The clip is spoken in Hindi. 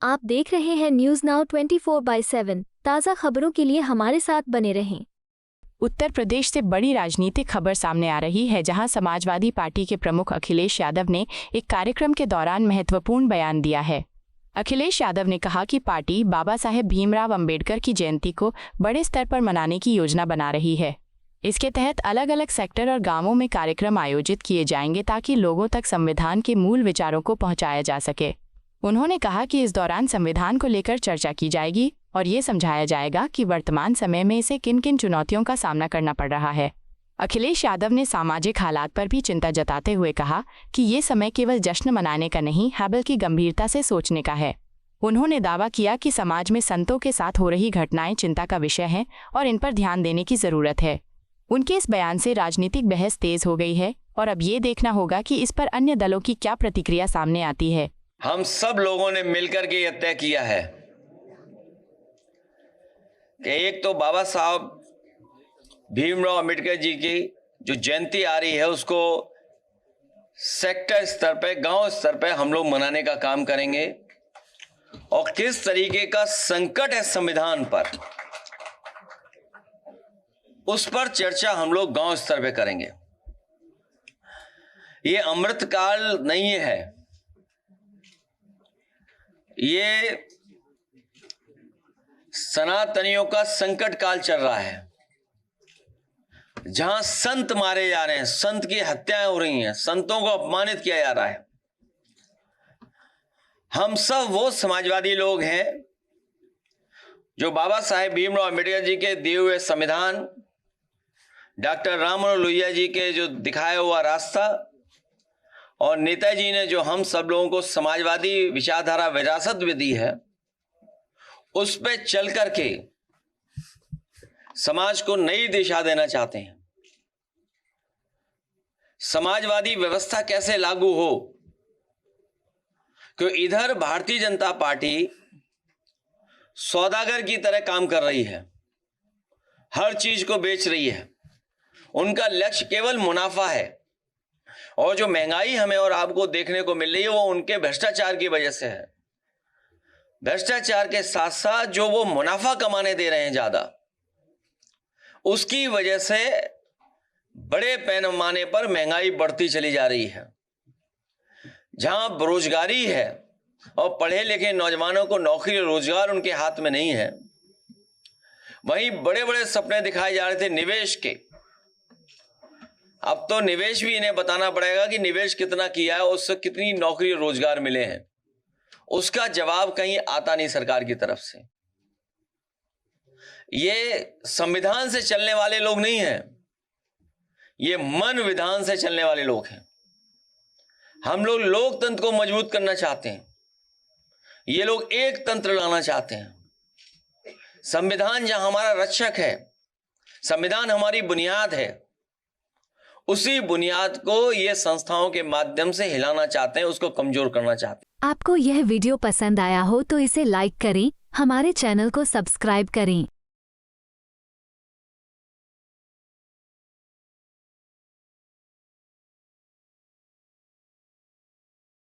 आप देख रहे हैं न्यूज़ नाउ 24/7। ताज़ा खबरों के लिए हमारे साथ बने रहें। उत्तर प्रदेश से बड़ी राजनीतिक खबर सामने आ रही है, जहां समाजवादी पार्टी के प्रमुख अखिलेश यादव ने एक कार्यक्रम के दौरान महत्वपूर्ण बयान दिया है। अखिलेश यादव ने कहा कि पार्टी बाबा साहेब भीमराव अंबेडकर की जयंती को बड़े स्तर पर मनाने की योजना बना रही है। इसके तहत अलग अलग सेक्टर और गांवों में कार्यक्रम आयोजित किए जाएंगे ताकि लोगों तक संविधान के मूल विचारों को पहुंचाया जा सके। उन्होंने कहा कि इस दौरान संविधान को लेकर चर्चा की जाएगी और ये समझाया जाएगा कि वर्तमान समय में इसे किन किन चुनौतियों का सामना करना पड़ रहा है। अखिलेश यादव ने सामाजिक हालात पर भी चिंता जताते हुए कहा कि ये समय केवल जश्न मनाने का नहीं है, बल्कि गंभीरता से सोचने का है। उन्होंने दावा किया कि समाज में संतों के साथ हो रही घटनाएं चिंता का विषय हैं और इन पर ध्यान देने की जरूरत है। उनके इस बयान से राजनीतिक बहस तेज हो गई है और अब ये देखना होगा कि इस पर अन्य दलों की क्या प्रतिक्रिया सामने आती है। हम सब लोगों ने मिलकर के यह तय किया है कि एक तो बाबा साहब भीमराव अंबेडकर जी की जो जयंती आ रही है उसको सेक्टर स्तर पे, गांव स्तर पे हम लोग मनाने का काम करेंगे और किस तरीके का संकट है संविधान पर, उस पर चर्चा हम लोग गांव स्तर पे करेंगे। ये अमृतकाल नहीं है, ये सनातनियों का संकट काल चल रहा है, जहां संत मारे जा रहे हैं, संत की हत्याएं हो रही हैं, संतों को अपमानित किया जा रहा है। हम सब वो समाजवादी लोग हैं जो बाबा साहेब भीमराव अंबेडकर जी के दिए हुए संविधान, डॉक्टर राम मनोहर लोहिया जी के जो दिखाया हुआ रास्ता और नेताजी ने जो हम सब लोगों को समाजवादी विचारधारा विरासत में दी है, उस पे चल करके समाज को नई दिशा देना चाहते हैं। समाजवादी व्यवस्था कैसे लागू हो, क्योंकि इधर भारतीय जनता पार्टी सौदागर की तरह काम कर रही है, हर चीज को बेच रही है। उनका लक्ष्य केवल मुनाफा है और जो महंगाई हमें और आपको देखने को मिल रही है वो उनके भ्रष्टाचार की वजह से है। भ्रष्टाचार के साथ साथ जो वो मुनाफा कमाने दे रहे हैं ज्यादा, उसकी वजह से बड़े पैमाने पर महंगाई बढ़ती चली जा रही है। जहां बेरोजगारी है और पढ़े लिखे नौजवानों को नौकरी रोजगार उनके हाथ में नहीं है, वहीं बड़े बड़े सपने दिखाए जा रहे थे निवेश के। अब तो निवेश भी इन्हें बताना पड़ेगा कि निवेश कितना किया है, उससे कितनी नौकरी रोजगार मिले हैं। उसका जवाब कहीं आता नहीं सरकार की तरफ से। ये संविधान से चलने वाले लोग नहीं हैं, ये मन विधान से चलने वाले लोग हैं। हम लोग लोकतंत्र को मजबूत करना चाहते हैं, ये लोग एक तंत्र लाना चाहते हैं। संविधान जहां हमारा रक्षक है, संविधान हमारी बुनियाद है, उसी बुनियाद को ये संस्थाओं के माध्यम से हिलाना चाहते हैं, उसको कमजोर करना चाहते हैं। आपको यह वीडियो पसंद आया हो तो इसे लाइक करें, हमारे चैनल को सब्सक्राइब करें।